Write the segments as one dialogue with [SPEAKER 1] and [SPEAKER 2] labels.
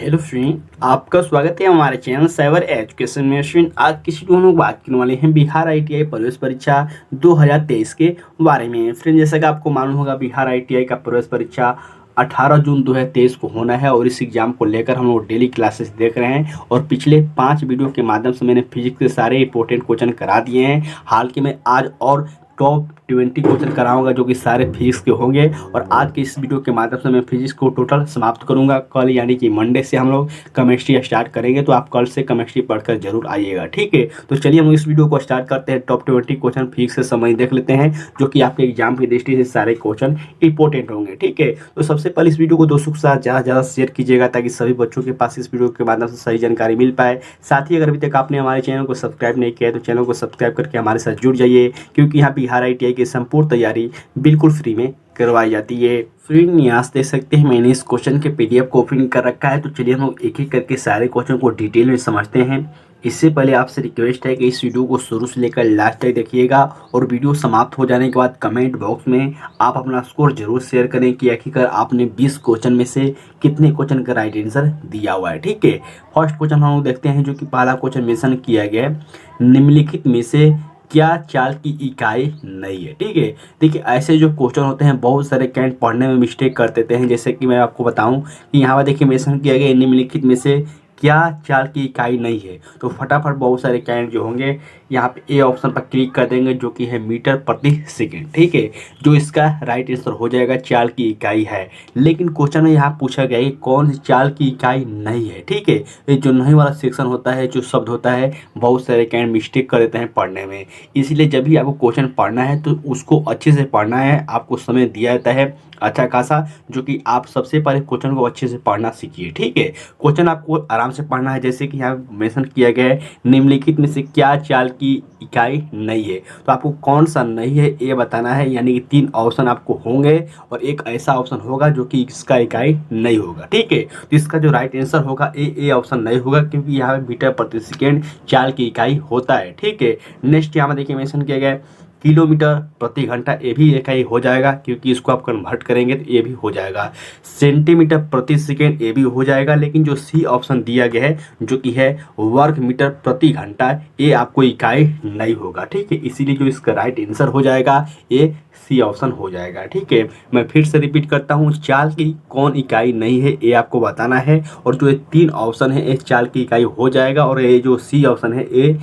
[SPEAKER 1] Hello friend, आपका स्वागत है हमारे चैनल साइबर एजुकेशन में। फ्रेंड, आज किसी हम लोग बात करने वाले हैं बिहार आईटीआई प्रवेश परीक्षा 2023 के बारे में। फ्रेंड, जैसा कि आपको मालूम होगा, बिहार आईटीआई का प्रवेश परीक्षा 18 जून 2023 को होना है और इस एग्जाम को लेकर हम लोग डेली क्लासेस देख रहे हैं और पिछले 5 वीडियो के माध्यम से मैंने फिजिक्स के सारे इंपॉर्टेंट क्वेश्चन करा दिए हैं। हाल के में आज और टॉप 20 क्वेश्चन कराऊंगा जो कि सारे फिजिक्स के होंगे और आज के इस वीडियो के माध्यम से मैं फिजिक्स को टोटल समाप्त करूंगा। कल यानी कि मंडे से हम लोग केमिस्ट्री स्टार्ट करेंगे, तो आप कल से केमिस्ट्री पढ़कर जरूर आइएगा, ठीक है। तो चलिए हम इस वीडियो को स्टार्ट करते हैं। टॉप 20 क्वेश्चन फिजिक्स से समझ देख लेते हैं जो कि आपके एग्जाम की दृष्टि से सारे क्वेश्चन इंपॉर्टेंट होंगे, ठीक है। तो सबसे पहले इस वीडियो को दोस्तों के साथ ज़्यादा शेयर कीजिएगा ताकि सभी बच्चों के पास इस वीडियो के माध्यम से सही जानकारी मिल पाए। साथ ही अगर अभी तक आपने हमारे चैनल को सब्सक्राइब नहीं किया है तो चैनल को सब्सक्राइब करके हमारे साथ जुड़ जाइए, क्योंकि यहाँ बिहार आईटीआई की संपूर्ण तैयारी बिल्कुल फ्री में करवाई जाती है। फ्रेंड, यहाँ से देख सकते हैं मैंने इस क्वेश्चन के पीडीएफ को प्रिंट कर रखा है। तो चलिए हम लोग एक एक करके सारे क्वेश्चन को डिटेल में समझते हैं। इससे पहले आपसे रिक्वेस्ट है कि इस वीडियो को शुरू से लेकर लास्ट तक देखिएगा और वीडियो समाप्त हो जाने के बाद कमेंट बॉक्स में आप अपना स्कोर जरूर शेयर करें कि आखिरकार आपने 20 क्वेश्चन में से कितने क्वेश्चन का राइट आंसर दिया हुआ है, ठीक है। फर्स्ट क्वेश्चन हम लोग देखते हैं जो कि पहला क्वेश्चन मेंशन किया गया है, निम्नलिखित में से क्या चाल की इकाई नहीं है, ठीक है। देखिए, ऐसे जो क्वेश्चन होते हैं बहुत सारे कैंट पढ़ने में मिस्टेक कर देते हैं। जैसे कि मैं आपको बताऊं कि यहाँ पर देखिए मेंशन किया गया निम्नलिखित में से क्या चाल की इकाई नहीं है, तो फटाफट बहुत सारे कैंट जो होंगे यहाँ पे ए ऑप्शन पर क्लिक कर देंगे जो कि है मीटर प्रति सेकेंड, ठीक है। जो इसका राइट आंसर हो जाएगा चाल की इकाई है। लेकिन क्वेश्चन में यहाँ पूछा गया है कौन सी चाल की इकाई नहीं है, ठीक है। ये जो नहीं वाला सेक्शन होता है, जो शब्द होता है, बहुत सारे कैंट मिस्टेक कर देते हैं पढ़ने में। इसलिए जब भी आपको क्वेश्चन पढ़ना है तो उसको अच्छे से पढ़ना है। आपको समय दिया जाता है अच्छा खासा, जो कि आप सबसे पहले क्वेश्चन को अच्छे से पढ़ना सीखिए, ठीक है। क्वेश्चन आपको आराम से पढ़ना है। जैसे कि यहाँ मेंशन किया गया है निम्नलिखित में से क्या चाल की इकाई नहीं है, तो आपको कौन सा नहीं है ये बताना है। यानी कि 3 ऑप्शन आपको होंगे और एक ऐसा ऑप्शन होगा जो कि इसका इकाई नहीं होगा, ठीक है। तो इसका जो राइट आंसर होगा ए ऑप्शन नहीं होगा, क्योंकि यहाँ पे मीटर प्रति सेकेंड चाल की इकाई होता है, ठीक है। नेक्स्ट यहाँ देखिए मेंशन किया गया है किलोमीटर प्रति घंटा, ये भी इकाई हो जाएगा क्योंकि इसको आप कन्वर्ट करेंगे तो ये भी हो जाएगा। सेंटीमीटर प्रति सेकेंड ये भी हो जाएगा, लेकिन जो सी ऑप्शन दिया गया है जो कि है वर्ग मीटर प्रति घंटा, ये आपको इकाई नहीं होगा, ठीक है। इसीलिए जो इसका राइट आंसर हो जाएगा ये सी ऑप्शन हो जाएगा, ठीक है। मैं फिर से रिपीट करता हूँ, चाल की कौन इकाई नहीं है ये आपको बताना है और जो ये 3 ऑप्शन है ये चाल की इकाई हो जाएगा और ये जो सी ऑप्शन है ये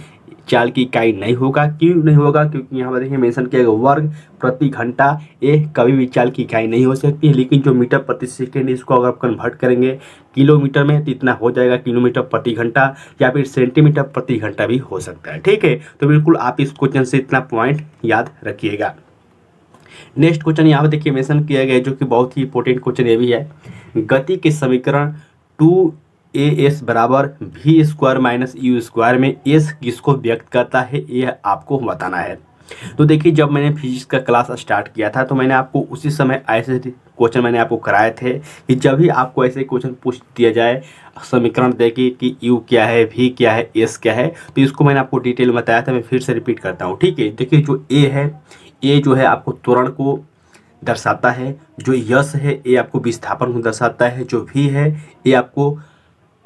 [SPEAKER 1] चाल की इकाई नहीं होगा। क्यों नहीं होगा? क्योंकि यहाँ पर देखिए मेंशन किया गया वर्ग प्रति घंटा, ये कभी भी चाल की इकाई नहीं हो सकती है। लेकिन जो मीटर प्रति सेकेंड इसको अगर आप कन्वर्ट करेंगे किलोमीटर में तो इतना हो जाएगा किलोमीटर प्रति घंटा, या फिर सेंटीमीटर प्रति घंटा भी हो सकता है, ठीक है। तो बिल्कुल आप इस क्वेश्चन से इतना पॉइंट याद रखिएगा। नेक्स्ट क्वेश्चन यहाँ पर देखिए मेंशन किया गया है जो कि बहुत ही इंपॉर्टेंट क्वेश्चन ये भी है, गति के समीकरण 2as बराबर v square minus u square में एस किसको व्यक्त करता है ये आपको बताना है। तो देखिए, जब मैंने फिजिक्स का क्लास स्टार्ट किया था तो मैंने आपको उसी समय ऐसे क्वेश्चन मैंने आपको कराए थे कि जब भी आपको ऐसे क्वेश्चन पूछ दिया जाए समीकरण देखिए कि यू क्या है, वी क्या है, एस क्या है, तो इसको मैंने आपको डिटेल में बताया था। मैं फिर से रिपीट करता हूँ, ठीक है। देखिए, जो ए है ये जो है आपको त्वरण को दर्शाता है, जो यश है ये आपको विस्थापन को दर्शाता है, जो वी है ये आपको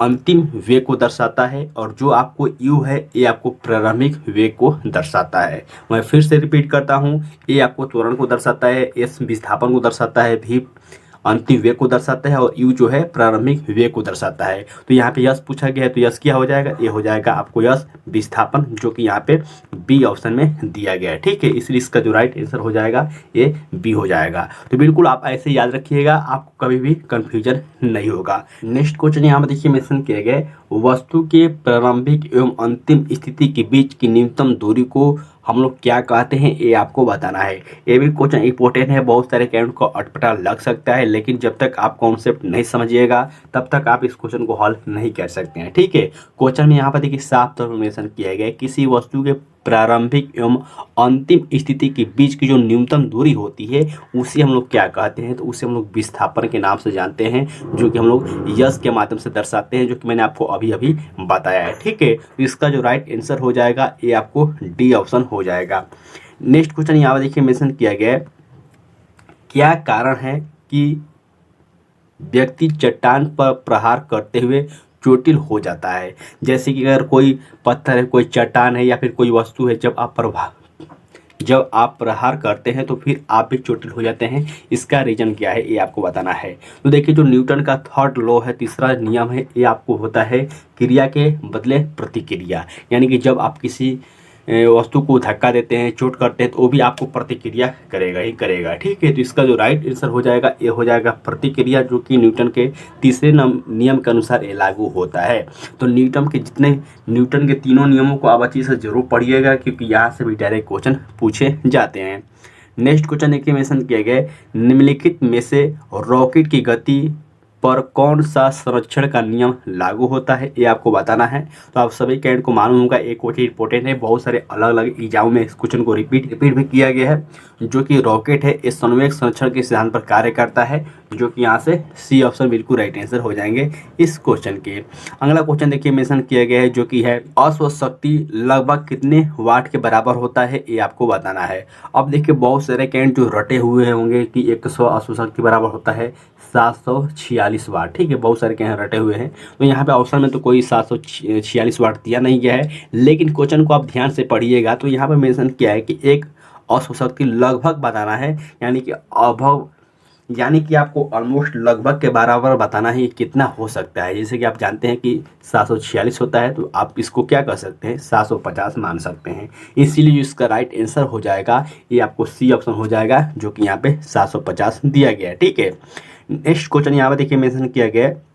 [SPEAKER 1] अंतिम वेग को दर्शाता है और जो आपको यू है ये आपको प्रारंभिक वेग को दर्शाता है। मैं फिर से रिपीट करता हूँ, ए आपको त्वरण को दर्शाता है, एस विस्थापन को दर्शाता है, भी अंतिम वेग को दर्शाता है और यू जो है प्रारंभिक वेग को दर्शाता है। तो यहाँ पे यश पूछा गया है तो यश क्या हो जाएगा, ये हो जाएगा आपको यश विस्थापन, जो कि यहाँ पे बी ऑप्शन में दिया गया है, ठीक है। इसलिए इसका जो राइट आंसर हो जाएगा ये बी हो जाएगा। तो बिल्कुल आप ऐसे याद रखिएगा, आपको कभी भी कंफ्यूजन नहीं होगा। नेक्स्ट क्वेश्चन यहाँ पर देखिए मेंशन किया गया है, वस्तु के प्रारंभिक एवं अंतिम स्थिति के बीच की न्यूनतम दूरी को हम लोग क्या कहते हैं ये आपको बताना है। ये भी क्वेश्चन इंपॉर्टेंट है, बहुत सारे कैंडिडेट को अटपटा लग सकता है, लेकिन जब तक आप कॉन्सेप्ट नहीं समझिएगा तब तक आप इस क्वेश्चन को हल नहीं कर सकते हैं, ठीक है। क्वेश्चन में यहाँ पर देखिए साफ तौर पर मेंशन किया गया है, किसी वस्तु के प्रारंभिक एवं अंतिम स्थिति के बीच की जो न्यूनतम दूरी होती है उसे हम लोग क्या कहते हैं, तो उसे हम लोग विस्थापन के नाम से जानते हैं, जो कि हम लोग यश के माध्यम से दर्शाते हैं, जो कि मैंने आपको अभी अभी बताया है, ठीक है। तो इसका जो राइट आंसर हो जाएगा ये आपको डी ऑप्शन हो जाएगा। नेक्स्ट क्वेश्चन यहाँ पर देखिए मेंशन किया गया है, क्या कारण है कि व्यक्ति चट्टान पर प्रहार करते हुए चोटिल हो जाता है। जैसे कि अगर कोई पत्थर है, कोई चट्टान है या फिर कोई वस्तु है, जब आप प्रहार करते हैं तो फिर आप भी चोटिल हो जाते हैं। इसका रीजन क्या है ये आपको बताना है। तो देखिए, जो न्यूटन का थर्ड लॉ है, तीसरा नियम है, ये आपको होता है क्रिया के बदले प्रतिक्रिया। यानी कि जब आप किसी वस्तु को धक्का देते हैं, चोट करते हैं, तो वो भी आपको प्रतिक्रिया करेगा ही करेगा। ठीक है, तो इसका जो राइट आंसर हो जाएगा ये हो जाएगा प्रतिक्रिया, जो कि न्यूटन के तीसरे नियम के अनुसार ये लागू होता है। तो न्यूटन के तीनों नियमों को आप अच्छी से जरूर पढ़िएगा, क्योंकि यहाँ से भी डायरेक्ट क्वेश्चन पूछे जाते हैं। नेक्स्ट क्वेश्चन देखिए, मेंशन किया गया निम्नलिखित में से रॉकेट की गति पर कौन सा संरक्षण का नियम लागू होता है, ये आपको बताना है। तो आप सभी कैंड को मालूम होगा, एक क्वेश्चन इंपॉर्टेंट है, बहुत सारे अलग अलग एग्जाम में इस क्वेश्चन को रिपीट भी किया गया है। जो कि रॉकेट है इस संवेग संरक्षण के सिद्धांत पर कार्य करता है, जो कि यहाँ से सी ऑप्शन बिल्कुल राइट आंसर हो जाएंगे इस क्वेश्चन के। अगला क्वेश्चन देखिए, मेंशन किया गया है, जो कि है अश्व शक्ति लगभग कितने वाट के बराबर होता है, ये आपको बताना है। अब देखिए, बहुत सारे कैंड जो रटे हुए होंगे कि 100 अश्व शक्ति बराबर होता है 746 वाट। ठीक है, बहुत सारे कैंड रटे हुए हैं। तो यहाँ पे ऑप्शन में तो कोई 746 वाट दिया नहीं गया है, लेकिन क्वेश्चन को आप ध्यान से पढ़िएगा। तो यहाँ पे मेंशन किया है कि एक अश्व शक्ति लगभग बताना है, यानी कि आपको ऑलमोस्ट लगभग के बराबर बताना है कितना हो सकता है। जैसे कि आप जानते हैं कि 746 होता है, तो आप इसको क्या कर सकते हैं, 750 मान सकते हैं। इसीलिए जो इसका राइट आंसर हो जाएगा ये आपको सी ऑप्शन हो जाएगा, जो कि यहाँ पे 750 दिया गया है। ठीक है, नेक्स्ट क्वेश्चन यहाँ पे देखिए, मेंशन किया गया है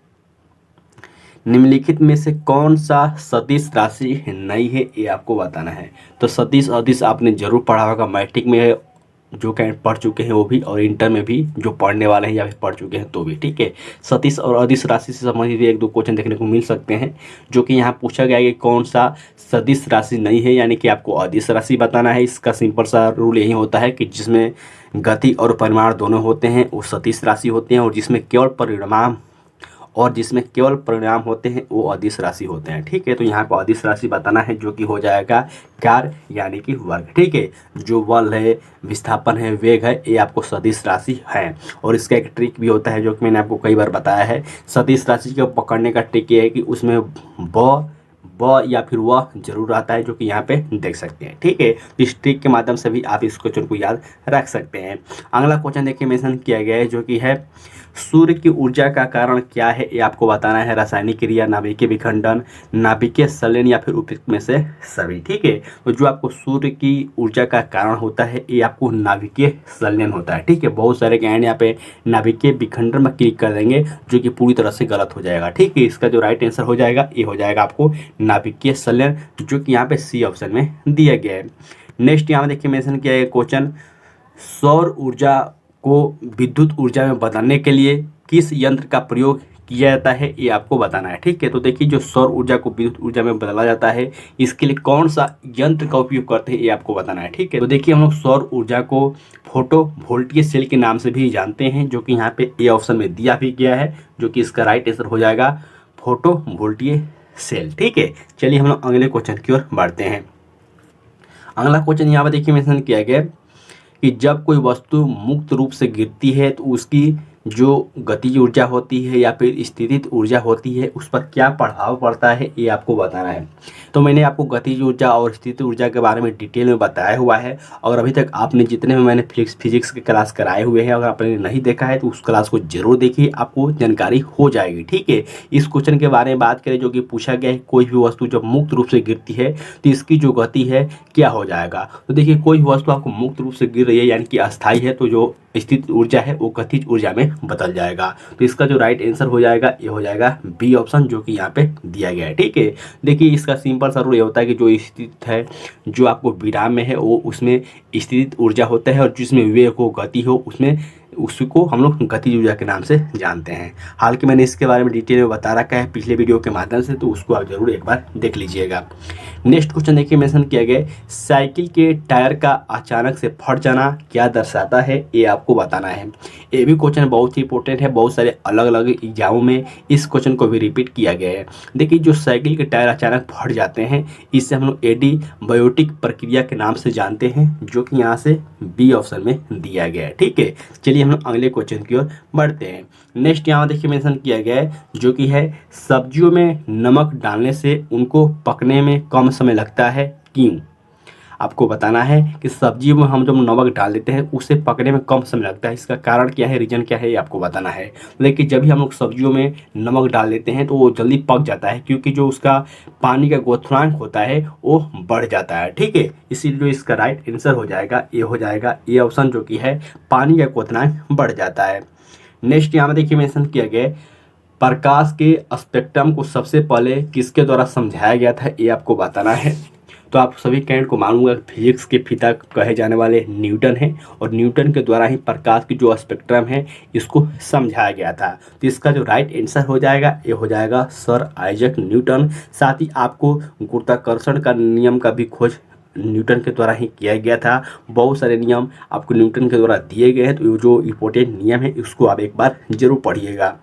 [SPEAKER 1] निम्नलिखित में से कौन सा सदिश राशि नहीं है, ये आपको बताना है। तो सदिश अदिश आपने जरूर पढ़ा होगा, मैट्रिक में जो कैंड पढ़ चुके हैं वो भी, और इंटर में भी जो पढ़ने वाले हैं या फिर पढ़ चुके हैं तो भी। ठीक है, सदिश और अदिश राशि से संबंधित एक दो क्वेश्चन देखने को मिल सकते हैं, जो कि यहाँ पूछा गया है कि कौन सा सदिश राशि नहीं है, यानी कि आपको अदिश राशि बताना है। इसका सिंपल सा रूल यही होता है कि जिसमें गति और परिमाण दोनों होते हैं वो सदिश राशि होते हैं, और जिसमें केवल परिणाम होते हैं वो अदिश राशि होते हैं। ठीक है, तो यहाँ पर अदिश राशि बताना है, जो कि हो जाएगा कार्य यानी कि वर्ग। ठीक है, जो बल है, विस्थापन है, वेग है, ये आपको सदिश राशि है। और इसका एक ट्रिक भी होता है, जो कि मैंने आपको कई बार बताया है। सदिश राशि को पकड़ने का ट्रिक ये है कि उसमें ब या फिर वह जरूर आता है, जो कि यहाँ पे देख सकते हैं। ठीक है, इस ट्रिक के माध्यम से भी आप इस क्वेश्चन को याद रख सकते हैं। अगला क्वेश्चन देखिए, मेंशन किया गया है, जो कि है सूर्य की ऊर्जा का कारण क्या है, ये आपको बताना है। रासायनिक क्रिया, नाभिकीय विखंडन, नाभिकीय संलयन या फिर उपयुक्त में से सभी। ठीक है, तो जो आपको सूर्य की ऊर्जा का कारण होता है ये आपको नाभिकीय संलयन होता है। ठीक है, बहुत सारे कैंड यहाँ पे नाभिकीय विखंडन में क्लिक कर देंगे, जो कि पूरी तरह से गलत हो जाएगा। ठीक है, इसका जो राइट आंसर हो जाएगा ये हो जाएगा आपको नाभिकीय संलयन, जो कि यहाँ पे सी ऑप्शन में दिया गया है। नेक्स्ट यहाँ देखिए, मेंशन किया है क्वेश्चन, सौर ऊर्जा को विद्युत ऊर्जा में बदलने के लिए किस यंत्र का प्रयोग किया जाता है, ये आपको बताना है। ठीक है, तो देखिए, जो सौर ऊर्जा को विद्युत ऊर्जा में बदला जाता है, इसके लिए कौन सा यंत्र का उपयोग करते हैं ये आपको बताना है। ठीक है, तो देखिए, हम लोग सौर ऊर्जा को फोटो वोल्टिक सेल के नाम से भी जानते हैं, जो कि यहाँ पे ए ऑप्शन में दिया भी गया है, जो कि इसका राइट आंसर हो जाएगा फोटो वोल्टिक सेल। ठीक है, चलिए हम लोग अगले क्वेश्चन की ओर बढ़ते हैं। अगला क्वेश्चन यहाँ पर देखिए, मेंशन किया गया कि जब कोई वस्तु मुक्त रूप से गिरती है तो उसकी जो गतिज ऊर्जा होती है या फिर स्थितिज ऊर्जा होती है, उस पर क्या प्रभाव पड़ता है, ये आपको बताना है। तो मैंने आपको गतिज ऊर्जा और स्थितिज ऊर्जा के बारे में डिटेल में बताया हुआ है, और अभी तक आपने जितने में मैंने फिजिक्स के क्लास कराए हुए हैं, अगर आपने नहीं देखा है तो उस क्लास को जरूर देखिए, आपको जानकारी हो जाएगी। ठीक है, इस क्वेश्चन के बारे में बात करें, जो कि पूछा गया है कोई भी वस्तु जब मुक्त रूप से गिरती है तो इसकी जो गति है क्या हो जाएगा। तो देखिए, कोई भी वस्तु आपको मुक्त रूप से गिर रही है यानी कि अस्थायी है, तो जो स्थित ऊर्जा है वो गतिज ऊर्जा में बदल जाएगा। तो इसका जो राइट आंसर हो जाएगा ये हो जाएगा बी ऑप्शन, जो कि यहाँ पे दिया गया है। ठीक है, देखिए, इसका सिंपल सा रूल ये होता है कि जो स्थित है, जो आपको विराम में है, वो उसमें स्थित ऊर्जा होता है, और जिसमें वेग हो, गति हो, उसको हम लोग गतिज ऊर्जा के नाम से जानते हैं। हालांकि मैंने इसके बारे में डिटेल में बता रखा है पिछले वीडियो के माध्यम से, तो उसको आप जरूर एक बार देख लीजिएगा। नेक्स्ट क्वेश्चन देखिए, मेंशन किया गया साइकिल के टायर का अचानक से फट जाना क्या दर्शाता है, ये आपको बताना है। ये भी क्वेश्चन बहुत ही इंपॉर्टेंट है, बहुत सारे अलग अलग एग्जामों में इस क्वेश्चन को भी रिपीट किया गया है। देखिए, जो साइकिल के टायर अचानक फट जाते हैं, इससे हम लोग एडियाबैटिक प्रक्रिया के नाम से जानते हैं, जो कि यहाँ से बी ऑप्शन में दिया गया है। ठीक है, चलिए हम लोग अगले क्वेश्चन की ओर बढ़ते हैं। नेक्स्ट यहाँ देखिए मेंशन किया गया है जो कि है सब्जियों में नमक डालने से उनको पकने में कम समय लगता है, क्यों? आपको बताना है कि सब्जियों में हम जब नमक डाल देते हैं उसे पकने में कम समय लगता है, इसका कारण क्या है, रीजन क्या है, ये आपको बताना है। लेकिन जब भी हम लोग सब्जियों में नमक डाल देते हैं तो वो जल्दी पक जाता है, क्योंकि जो उसका पानी का क्वथनांक होता है वो बढ़ जाता है। ठीक है, इसीलिए जो इसका राइट आंसर हो जाएगा ये हो जाएगा ए ऑप्शन, जो कि है पानी का क्वथनांक बढ़ जाता है। नेक्स्ट यहाँ में देखिए मेंशन किया गया प्रकाश के स्पेक्ट्रम को सबसे पहले किसके द्वारा समझाया गया था, ये आपको बताना है। तो आप सभी कैंड को मालूम होगा फिजिक्स के पिता कहे जाने वाले न्यूटन हैं, और न्यूटन के द्वारा ही प्रकाश की जो स्पेक्ट्रम है इसको समझाया गया था। तो इसका जो राइट आंसर हो जाएगा ये हो जाएगा सर आइजैक न्यूटन। साथ ही आपको गुरुत्वाकर्षण का नियम का भी खोज न्यूटन के द्वारा ही किया गया था। बहुत सारे नियम आपको न्यूटन के द्वारा दिए गए हैं, तो जो इम्पोर्टेंट नियम है उसको आप एक बार जरूर पढ़िएगा।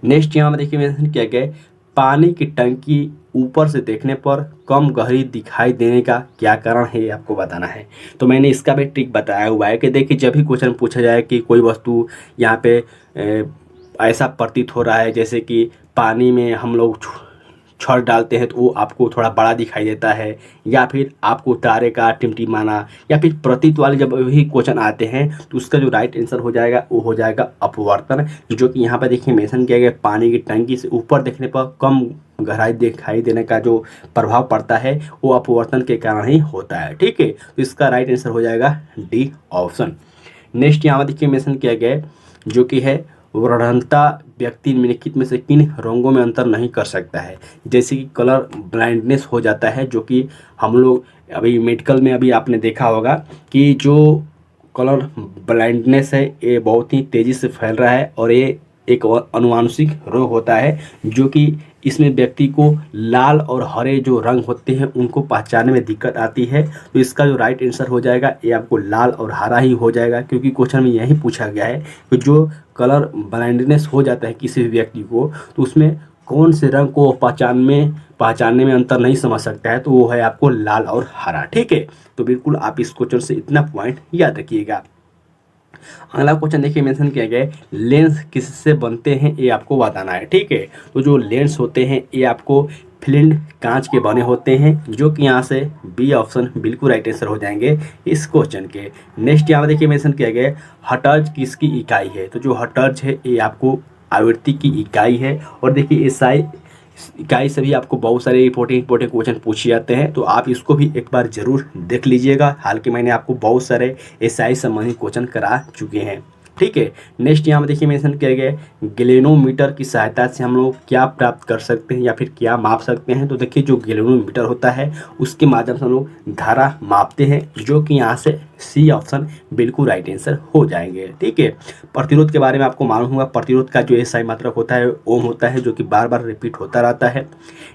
[SPEAKER 1] नेक्स्ट यहाँ में देखिए मेंशन किया गया पानी की टंकी ऊपर से देखने पर कम गहरी दिखाई देने का क्या कारण है, ये आपको बताना है। तो मैंने इसका भी ट्रिक बताया हुआ है कि देखिए जब भी क्वेश्चन पूछा जाए कि कोई वस्तु यहाँ पे ऐसा प्रतीत हो रहा है जैसे कि पानी में हम लोग छड़ डालते हैं तो वो आपको थोड़ा बड़ा दिखाई देता है, या फिर आपको तारे का टिमटिमाना या फिर प्रतीत वाले जब वही क्वेश्चन आते हैं तो उसका जो राइट आंसर हो जाएगा वो हो जाएगा अपवर्तन, जो कि यहाँ पर देखिए मेंशन किया गया पानी की टंकी से ऊपर देखने पर कम गहराई दिखाई देने का जो प्रभाव पड़ता है वो अपवर्तन के कारण ही होता है। ठीक है, तो इसका राइट आंसर हो जाएगा डी ऑप्शन। नेक्स्ट यहाँ पर देखिए मेंशन किया गया जो कि है वर्णनता व्यक्ति निम्नलिखित में से किन रंगों में अंतर नहीं कर सकता है, जैसे कि कलर ब्लाइंडनेस हो जाता है, जो कि हम लोग अभी मेडिकल में अभी आपने देखा होगा कि जो कलर ब्लाइंडनेस है ये बहुत ही तेज़ी से फैल रहा है, और ये एक अनुवांशिक रोग होता है जो कि इसमें व्यक्ति को लाल और हरे जो रंग होते हैं उनको पहचानने में दिक्कत आती है। तो इसका जो राइट आंसर हो जाएगा ये आपको लाल और हरा ही हो जाएगा, क्योंकि क्वेश्चन में यही पूछा गया है कि जो कलर ब्लाइंडनेस हो जाता है किसी भी व्यक्ति को तो उसमें कौन से रंग को पहचानने में अंतर नहीं समझ सकता है, तो वो है आपको लाल और हरा। ठीक है, तो बिल्कुल आप इस क्वेश्चन से इतना पॉइंट याद रखिएगा। अगला क्वेश्चन देखिए मेंशन किया गया है लेंस किससे बनते हैं, ये आपको बताना है। ठीक है, तो जो लेंस होते हैं ये आपको फ्लिंट कांच के बने होते हैं, जो कि यहाँ से बी ऑप्शन बिल्कुल राइट आंसर हो जाएंगे इस क्वेश्चन के। नेक्स्ट यहाँ देखिए मेंशन किया गया है हर्ट्ज किसकी इकाई है, तो जो हर्ट्ज है ये आपको आवृत्ति की इकाई है, और देखिए एसआई इकाई से भी आपको बहुत सारे इंपॉर्टेंट क्वेश्चन पूछे जाते हैं, तो आप इसको भी एक बार जरूर देख लीजिएगा। हालांकि मैंने आपको बहुत सारे एसआई संबंधित क्वेश्चन करा चुके हैं। ठीक है, नेक्स्ट यहाँ में देखिए मेंशन किया गया है गैल्वेनोमीटर की सहायता से हम लोग क्या प्राप्त कर सकते हैं या फिर क्या माप सकते हैं। तो देखिए जो गैल्वेनोमीटर होता है उसके माध्यम से हम लोग धारा मापते हैं, जो कि यहाँ से सी ऑप्शन बिल्कुल राइट आंसर हो जाएंगे। ठीक है, प्रतिरोध के बारे में आपको मालूम होगा, प्रतिरोध का जो एसआई मात्रक होता है ओम होता है, जो कि बार बार रिपीट होता रहता है।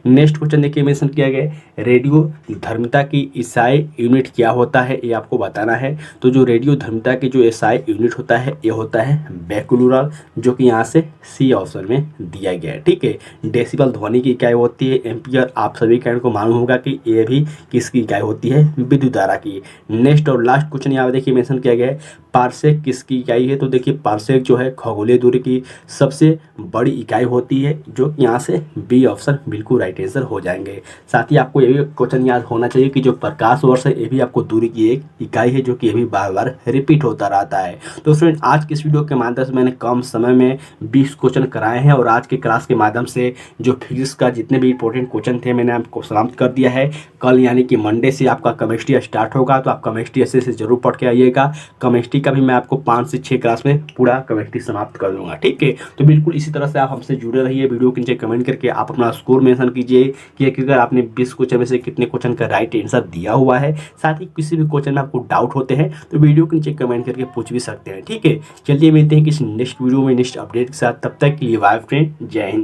[SPEAKER 1] नेक्स्ट क्वेश्चन देखिए मेंशन किया गया रेडियो धर्मिता की एसआई यूनिट क्या होता है, ये आपको बताना है। तो जो रेडियो धर्मिता की जो एसआई यूनिट होता है ये होता है बेकुलर, जो कि यहाँ से सी ऑप्शन में दिया गया है। ठीक है, डेसिबल ध्वनि की इकाई होती है, एम्पियर आप सभी कैंड को मालूम होगा कि ये भी किसकी इकाई होती है, विद्युत धारा की। नेक्स्ट और लास्ट क्वेश्चन यहाँ देखिए मेंशन किया गया है पारसेक किसकी इकाई है, तो देखिए पारसेक जो है खगोलीय दूरी की सबसे बड़ी इकाई होती है, जो यहाँ से बी ऑप्शन बिल्कुल राइट आंसर हो जाएंगे। साथ ही आपको ये भी क्वेश्चन याद होना चाहिए कि जो प्रकाश वर्ष है ये भी आपको दूरी की एक इकाई है, जो कि ये भी बार बार रिपीट होता रहता है। तो फ्रेंड आज की इस वीडियो के माध्यम से मैंने कम समय में 20 क्वेश्चन कराए हैं, और आज के क्लास के माध्यम से जो फिजिक्स का जितने भी इंपॉर्टेंट क्वेश्चन थे मैंने आपको समाप्त कर दिया है। कल यानी कि मंडे से आपका केमिस्ट्री स्टार्ट होगा, तो आप केमिस्ट्री अच्छे से जरूर पढ़ के आइएगा। केमिस्ट्री का भी मैं आपको 5 से 6 क्लास में पूरा केमिस्ट्री समाप्त कर दूंगा। ठीक है, तो बिल्कुल इसी तरह से आप हमसे जुड़े रहिए। वीडियो के नीचे कमेंट करके आप अपना स्कोर मेंशन कीजिए कि अगर आपने 20 क्वेश्चन में से कितने क्वेश्चन का राइट आंसर दिया हुआ है। साथ ही किसी भी क्वेश्चन में आपको डाउट होते हैं तो वीडियो के नीचे कमेंट करके पूछ भी सकते हैं। ठीक है, चलिए मिलते हैं किसी नेक्स्ट वीडियो में नेक्स्ट अपडेट के साथ, तब तक के लिए बाय फ्रेंड, जय हिंद।